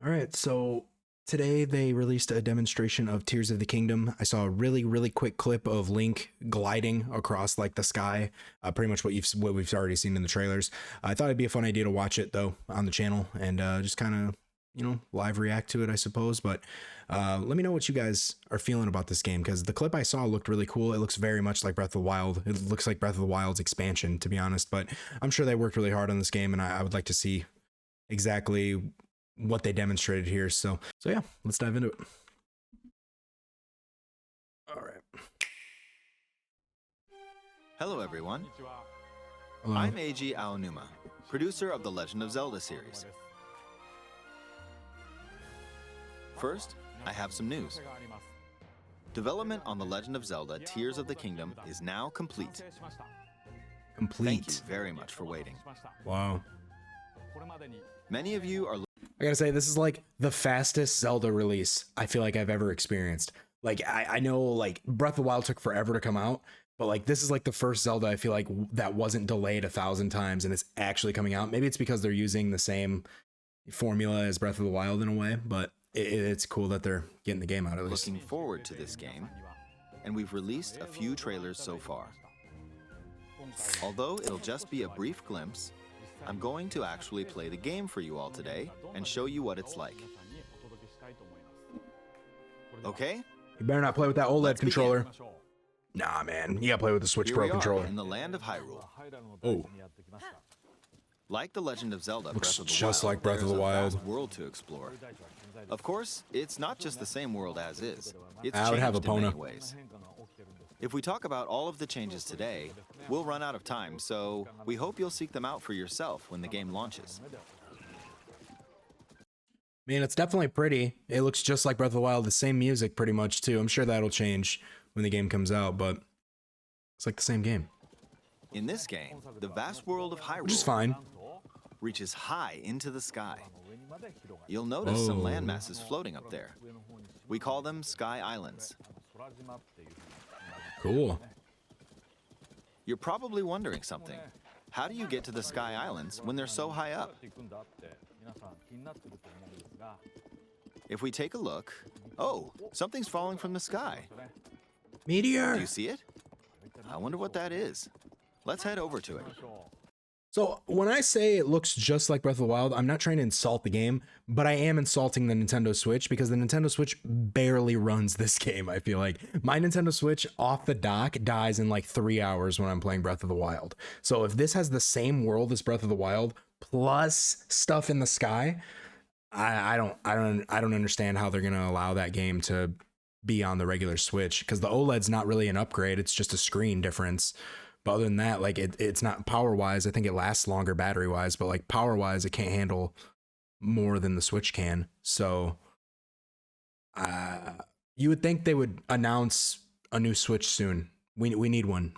All right, so today they released a demonstration of Tears of the Kingdom. I saw a really quick clip of Link gliding across like the sky, pretty much what we've already seen in the trailers. I thought it'd be a fun idea to watch it though on the channel and just kind of live react to it, I suppose. But let me know what you guys are feeling about this game because the clip I saw looked really cool. It looks very much like Breath of the Wild. It looks like Breath of the Wild's expansion, to be honest. But I'm sure they worked really hard on this game, and I would like to see exactly what they demonstrated here. So yeah, let's dive into it. All right. Hello everyone, Hello. I'm Eiji Aonuma, producer of the Legend of Zelda series. First, I have some news. Development on The Legend of Zelda Tears of the Kingdom is now complete. Thank you very much for waiting. Wow. Many of you are I gotta say, this is like the fastest Zelda release I feel like I've ever experienced. Like, I know like Breath of the Wild took forever to come out, but like this is like the first Zelda I feel like that wasn't delayed 1,000 times and it's actually coming out. Maybe it's because they're using the same formula as Breath of the Wild in a way, but it's cool that they're getting the game out at least. looking forward to this game, and we've released a few trailers so far. Although it'll just be a brief glimpse, I'm going to actually play the game for you all today and show you what it's like. Okay? You better not play with that OLED Let's controller. begin. Nah, man, you gotta play with the Switch Here Pro we controller. are in the land of Hyrule. Oh, Like The Legend of Zelda Looks Breath of the just Wild, like Breath of the there's a Wild. vast world to explore. Of course, it's not just the same world as is. It's I would have changed in many Epona. ways. If we talk about all of the changes today, we'll run out of time, so we hope you'll seek them out for yourself when the game launches. man, it's definitely pretty. It looks just like Breath of the Wild, the same music pretty much too. I'm sure that'll change when the game comes out, but it's like the same game, In this game, the vast world of which is Hyrule fine. reaches high into the sky. You'll notice some Oh. land masses floating up there. We call them Sky Islands. Cool. You're probably wondering something. How do you get to the Sky Islands when they're so high up? If we take a look, oh, something's falling from the sky. Do Meteor. you see it? I wonder what that is. Let's head over to it. So when I say it looks just like Breath of the Wild, I'm not trying to insult the game, but I am insulting the Nintendo Switch because the Nintendo Switch barely runs this game. I feel like my Nintendo Switch off the dock dies in like 3 hours when I'm playing Breath of the Wild. So if this has the same world as Breath of the Wild plus stuff in the sky, I don't understand how they're gonna allow that game to be on the regular Switch because the OLED's not really an upgrade; it's just a screen difference. But other than that, like it's not power wise. I think it lasts longer battery wise, but like power wise, it can't handle more than the Switch can. So you would think they would announce a new Switch soon. We need one.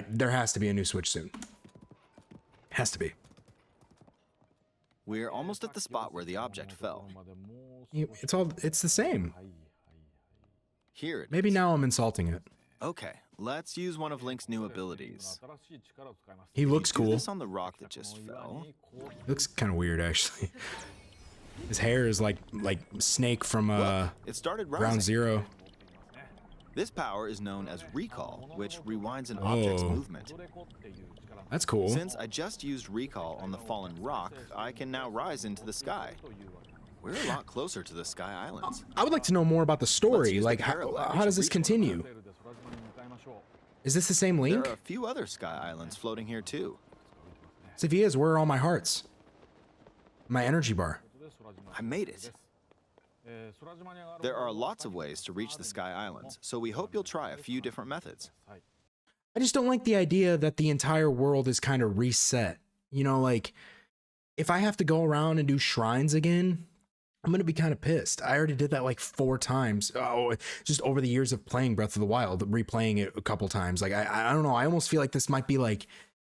There has to be a new Switch soon. Has to be. We're almost at the spot where the object fell. It's the same. Here it Maybe is. now I'm insulting it. Okay, let's use one of Link's new abilities. He looks Do cool. this on the rock that just fell. Looks kind of weird actually. His hair is like Snake from Look, it started rising. Ground Zero. This power is known as recall, which rewinds an object's Oh. movement. That's cool. Since I just used recall on the fallen rock, I can now rise into the sky. We're a lot closer to the Sky Islands. I would like to know more about the Let's story. use the Like, parallel how does this recall. continue? Is this the same There Link? are a few other Sky Islands floating here too. So if he is, where are all my hearts? My energy bar. I made it. There are lots of ways to reach the Sky Islands, so we hope you'll try a few different methods. I just don't like the idea that the entire world is kind of reset. You know, like, if I have to go around and do shrines again, I'm going to be kind of pissed. I already did that like 4 times. Oh, just over the years of playing Breath of the Wild, replaying it a couple times. Like, I don't know. I almost feel like this might be like,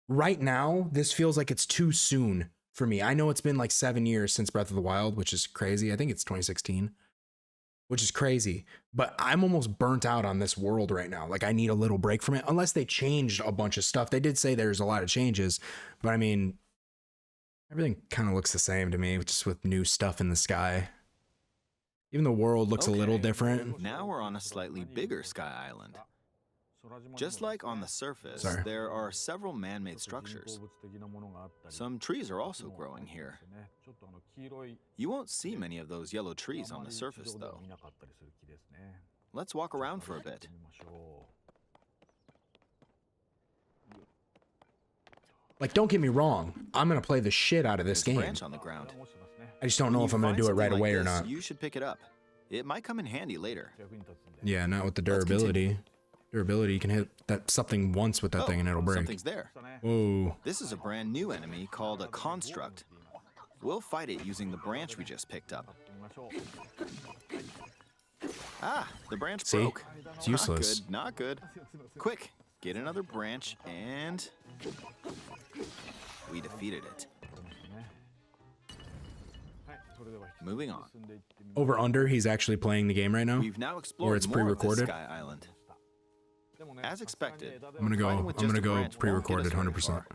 right now, this feels like it's too soon for me. I know it's been like 7 years since Breath of the Wild, which is crazy. I think it's 2016, which is crazy. But I'm almost burnt out on this world right now. Like, I need a little break from it, unless they changed a bunch of stuff. They did say there's a lot of changes, but I mean, everything kind of looks the same to me, just with new stuff in the sky. Even the world looks a little Okay. different. Now we're on a slightly bigger sky island. Just like on the surface, Sorry. there are several man-made structures. Some trees are also growing here. You won't see many of those yellow trees on the surface, though. Let's walk around for a bit. Like, don't get me wrong. I'm going to play the shit out of this There's a game. branch on the ground. I just don't know When if you I'm going to find do it right something like away or this, not. You should pick it up. It might come in handy later. Yeah, not with the Let's durability. Durability, you can hit that something once with that thing and it'll break. Something's there. Whoa. This is a brand new enemy called a construct. We'll fight it using the branch we just picked up. Ah, the branch See? broke. It's useless. Not good, not good. Quick, get another branch and... we defeated it. Moving on. Over under, he's actually playing the game right now. We've now explored it's more of this pre-recorded? Sky Island. As expected, I'm gonna fighting with just a branch won't pre-recorded get us very 100%. far.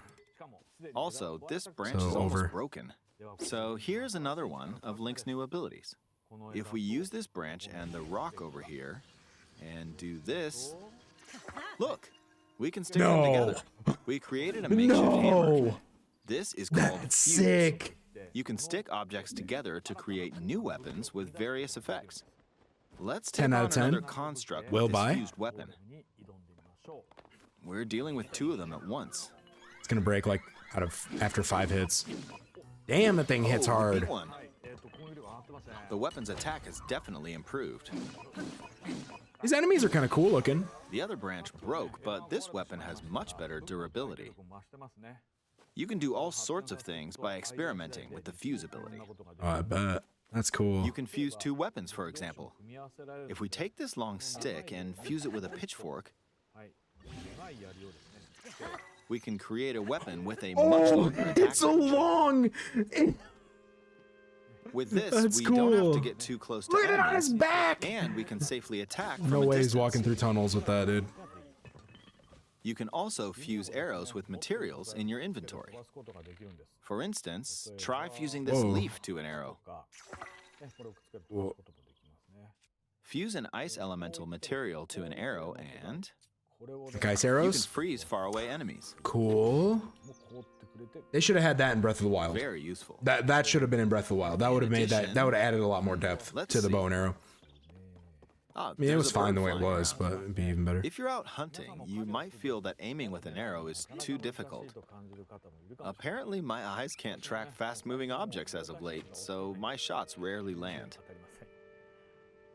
Also, this branch So is over. almost broken. So here's another one of Link's new abilities. If we use this branch and the rock over here, and do this, look, we can stick them No. together. We created a makeshift hammer. No. This is called That's fuse. sick. You can stick objects together to create new weapons with various effects. Let's 10 take out on of 10. another construct Will with this buy? fused weapon. We're dealing with two of them at once. It's gonna break like after 5 hits. Damn, that thing hits Oh, we hard. beat one. The weapon's attack has definitely improved. These enemies are kind of cool looking. The other branch broke, but this weapon has much better durability. You can do all sorts of things by experimenting with the fuse ability. Oh, I bet. That's cool. You can fuse two weapons, for example. If we take this long stick and fuse it with a pitchfork, we can create a weapon with a much longer attack It's so range. long. With this, That's we don't have cool. to get too close to Look at it on enemies, his back. and we can safely attack from No a way he's distance. walking through tunnels with that, dude. You can also fuse arrows with materials in your inventory. For instance, try fusing this Whoa. leaf to an arrow. Whoa. Fuse an ice elemental material to an arrow and Like ice you can arrows? freeze faraway enemies. Cool. They should have had that in Breath of the Wild. Very useful. That should have been in Breath of the Wild. That would have made addition, that would have added a lot more depth let's to the see. bow and arrow. Ah, I mean, it there's was a fine bird the way it flying was, around. but it'd be even better. If you're out hunting, you might feel that aiming with an arrow is too difficult. Apparently, my eyes can't track fast-moving objects as of late, so my shots rarely land.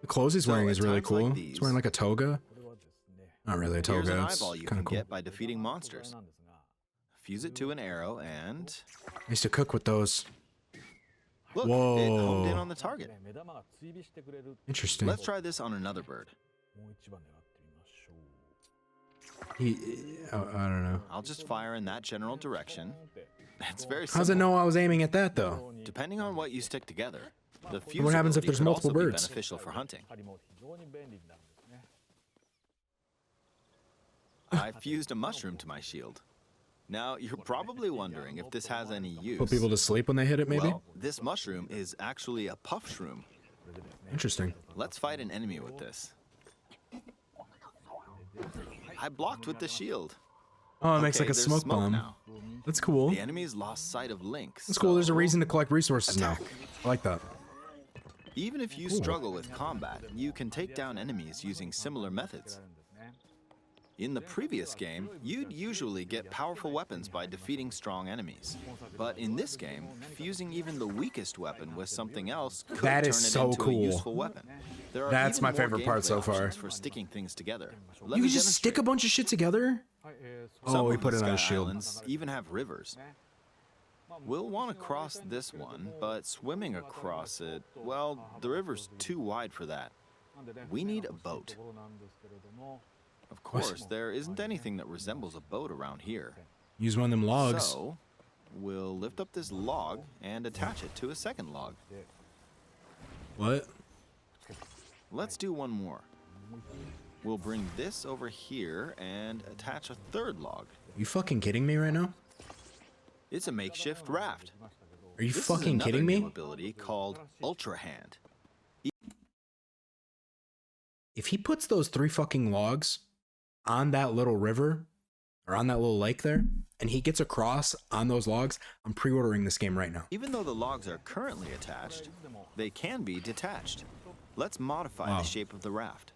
The clothes he's So, wearing at is really times like cool. these- he's wearing like a toga. Not really a Here's an toga. It's eyeball you kind can of cool. get by defeating monsters. Fuse it to an arrow and... I used to cook with those. Look, it Whoa. honed in on the target. Interesting. Let's try this on another bird. I don't know. I'll just fire in that general direction. It's very How's it simple. know I was aiming at that though? Depending on what you stick together, the fuse what happens if ability there's could multiple also be birds? beneficial for hunting. I fused a mushroom to my shield. Now, you're probably wondering if this has any use. Put people to sleep when they hit it, maybe? Well, this mushroom is actually a puff shroom. Interesting. Let's fight an enemy with this. I blocked with the shield. Oh, it makes Okay, like a there's smoke bomb. now. That's cool. The enemies lost sight of Link. That's cool. There's a so reason to collect resources now. Attack. I like that. Even if you struggle with combat, you can take down enemies using similar methods. In the previous game, you'd usually get powerful weapons by defeating strong enemies. But in this game, fusing even the weakest weapon with something else could That turn is it so into cool. a useful weapon. There are That's even my more favorite part gameplay so far. options for sticking things together. Let You me can just stick a demonstrate. bunch of shit together? Some Oh, he of put the it on his Sky shield. Islands even have rivers. We'll want to cross this one, but swimming across it, well, the river's too wide for that. We need a boat. Of course, there isn't anything that resembles a boat around here. Use one of them logs. So, we'll lift up this log and attach it to a second log. What? Let's do one more. We'll bring this over here and attach a third log. You fucking kidding me right now? It's a makeshift raft. Are you This is fucking another kidding new me? ability called Ultra Hand. If he puts those 3 fucking logs on that little river or on that little lake there, and he gets across on those logs, I'm pre-ordering this game right now. Even though the logs are currently attached, they can be detached. Let's modify the shape of the raft.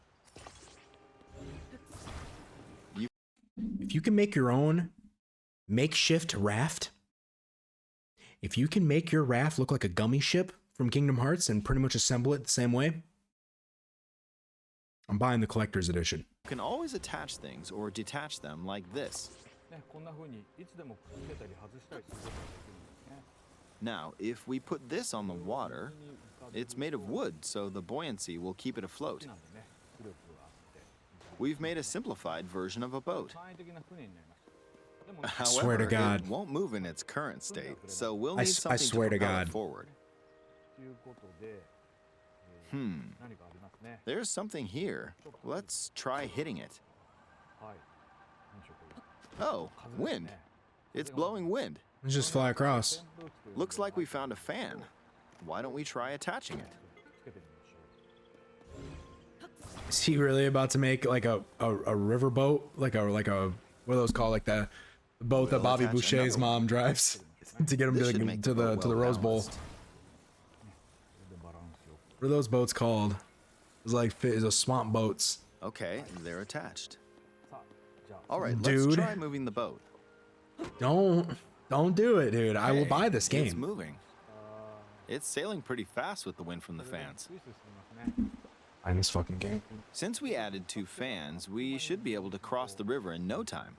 If you can make your own makeshift raft, if you can make your raft look like a gummy ship from Kingdom Hearts and pretty much assemble it the same way, I'm buying the collector's edition. You can always attach things or detach them like this. Now, if we put this on the water, it's made of wood, so the buoyancy will keep it afloat. We've made a simplified version of a boat. However, swear to God. It won't move in its current state, so we'll need something I swear to to propel it God. forward. There's something here. Let's try hitting it. Oh, wind. It's blowing wind. Let's just fly across. Looks like we found a fan. Why don't we try attaching it? Is he really about to make like a river boat? Like a what are those called? Like the boat that Bobby attach Boucher's another mom drives to get him This should make to the boat well Rose Bowl. balanced. What are those boats called? It's like it's swamp boats. Okay, they're attached. All right, Dude. let's try moving the boat. Don't do it, dude. I will Hey, buy this It's game. moving. It's sailing pretty fast with the wind from the fans. Buy this fucking game. Since we added 2 fans, we should be able to cross the river in no time.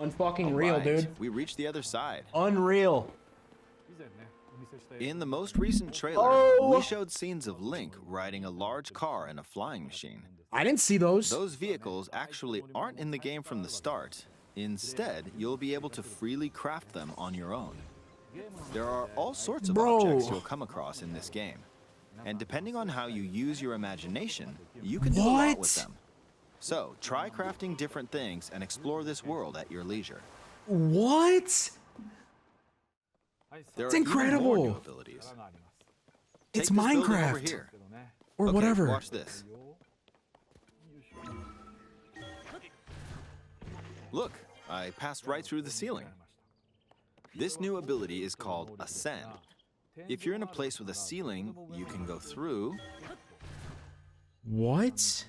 Unfucking real, Right, dude. We reached the other side. Unreal. In the most recent trailer, Oh! we showed scenes of Link riding a large car and a flying machine. I didn't see those. Those vehicles actually aren't in the game from the start. Instead, you'll be able to freely craft them on your own. There are all sorts of Bro. objects you'll come across in this game. And depending on how you use your imagination, you can do a lot with What? them. So, try crafting different things and explore this world at your leisure. What? There It's are even more incredible. new abilities. It's Take this building over Minecraft. here. Or Okay, whatever. Watch this. Look, I passed right through the ceiling. This new ability is called Ascend. If you're in a place with a ceiling, you can go through What?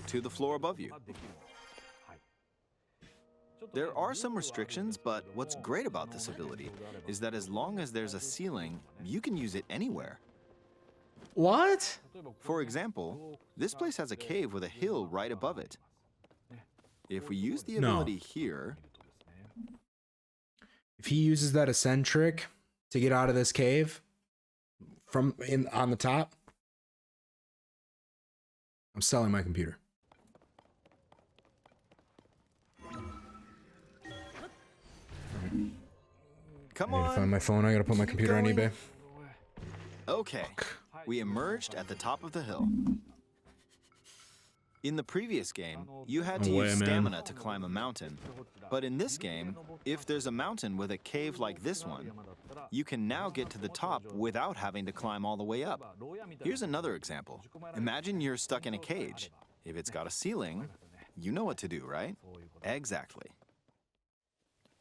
to the floor above you. There are some restrictions, but what's great about this ability is that as long as there's a ceiling, you can use it anywhere. What? For example, this place has a cave with a hill right above it. If we use the No. ability here, If he uses that ascend trick to get out of this cave from on the top, I'm selling my computer. come I need to find on. my phone. I gotta put my Keep computer on going. eBay. Okay, we emerged at the top of the hill. In the previous game, you had to No way, use man. stamina to climb a mountain. But in this game, if there's a mountain with a cave like this one, you can now get to the top without having to climb all the way up. Here's another example. Imagine you're stuck in a cage. If it's got a ceiling, you know what to do, right? Exactly.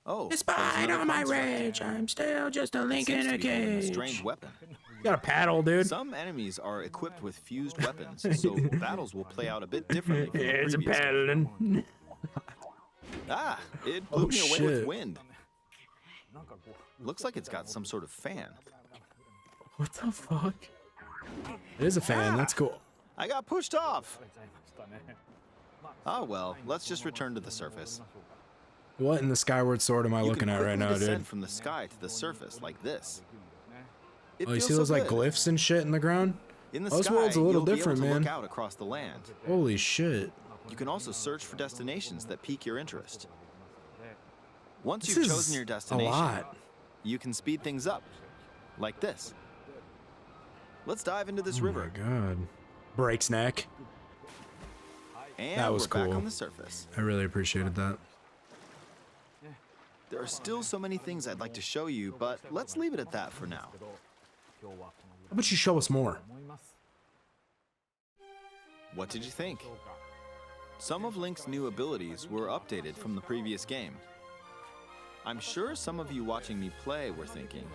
Oh, Despite all my rage, I'm still just a link in a a cage. strange weapon. You got a paddle, dude. Some enemies are equipped with fused weapons, so battles will play out a bit differently from the It's a previous game. paddling. Ah, it blew Oh, me away shit. with wind. Looks like it's got some sort of fan. What the fuck? It is a fan. That's cool. I got pushed off. Oh well, let's just return to the surface. What in the Skyward Sword am I You looking can at right quickly now, descend dude? from the sky to the surface like this. It Oh, you feels see so those like good. glyphs and shit in the ground? In the Those sky, world's a little you'll be different, able to man. look out across the land. Holy shit. You can also search for destinations that pique your interest. Once This you've is chosen your a destination, lot. you can speed things up, like this. Let's dive into this Oh my river. god. Breaks neck. And That was we're back cool. on the surface. I really appreciated that. There are still so many things I'd like to show you, but let's leave it at that for now. How about you show us more? What did you think? Some of Link's new abilities were updated from the previous game. I'm sure some of you watching me play were thinking,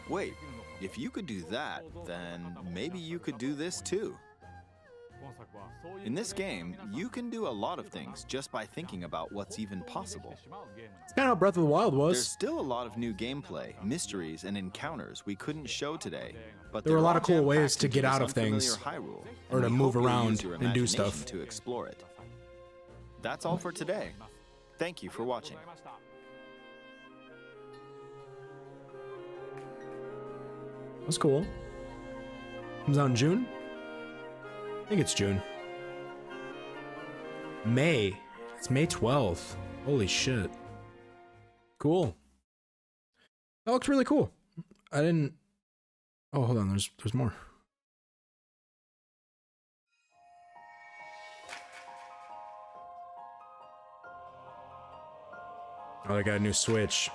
wait, if you could do that, then maybe you could do this too. In this game, you can do a lot of things just by thinking about what's even possible. It's kind of how Breath of the Wild was. There's still a lot of new gameplay, mysteries, and encounters we couldn't show today, but There were a lot of cool jam-packed ways to get this out of unfamiliar things, Hyrule, or and to we move hope you'll around use your and do imagination stuff. to explore it. That's all for today. Thank you for watching. That's cool. Comes out in June? I think it's June. May. It's May 12th. Holy shit. Cool. That looks really cool. I didn't... Oh, hold on. There's more. Oh, they got a new Switch.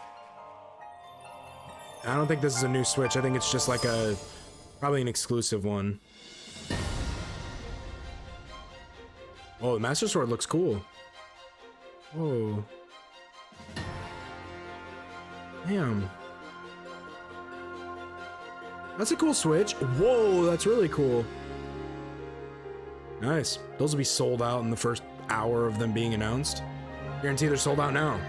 I don't think this is a new Switch. I think it's just like a... Probably an exclusive one. Oh, the Master Sword looks cool. Whoa. Damn. That's a cool Switch. Whoa, that's really cool. Nice. Those will be sold out in the first hour of them being announced. Guarantee they're sold out now.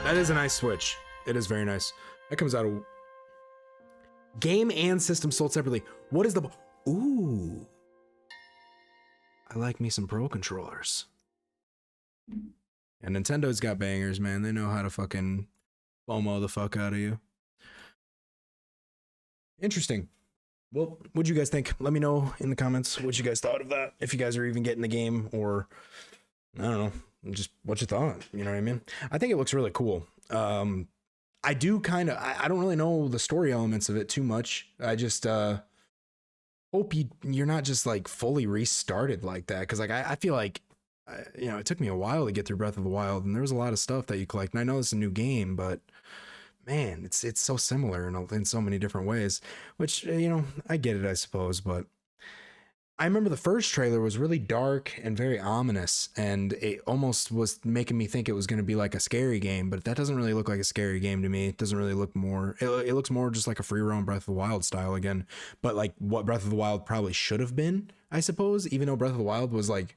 That is a nice Switch. It is very nice. That comes out of... Game and system sold separately. What is the... Ooh. I like me some Pro controllers. And Nintendo's got bangers, man. They know how to fucking FOMO the fuck out of you. Interesting. Well, what'd you guys think? Let me know in the comments what you guys thought of that. If you guys are even getting the game, or I don't know, just what you thought. You know what I mean? I think it looks really cool. I do kind of, I don't really know the story elements of it too much. I just hope you're not just like fully restarted like that. Cause like, I feel like, you know, it took me a while to get through Breath of the Wild, and there was a lot of stuff that you collect. And I know it's a new game, but man, it's so similar in so many different ways, which, you know, I get it, I suppose. But I remember the first trailer was really dark and very ominous, and it almost was making me think it was going to be like a scary game, but that doesn't really look like a scary game to me. It doesn't really look more, it looks more just like a free roam Breath of the Wild style again, but like what Breath of the Wild probably should have been, I suppose, even though Breath of the Wild was like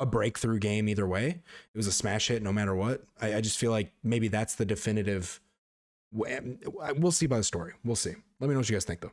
a breakthrough game either way. It was a smash hit no matter what. I just feel like maybe that's the definitive. We'll see by the story. We'll see. Let me know what you guys think though.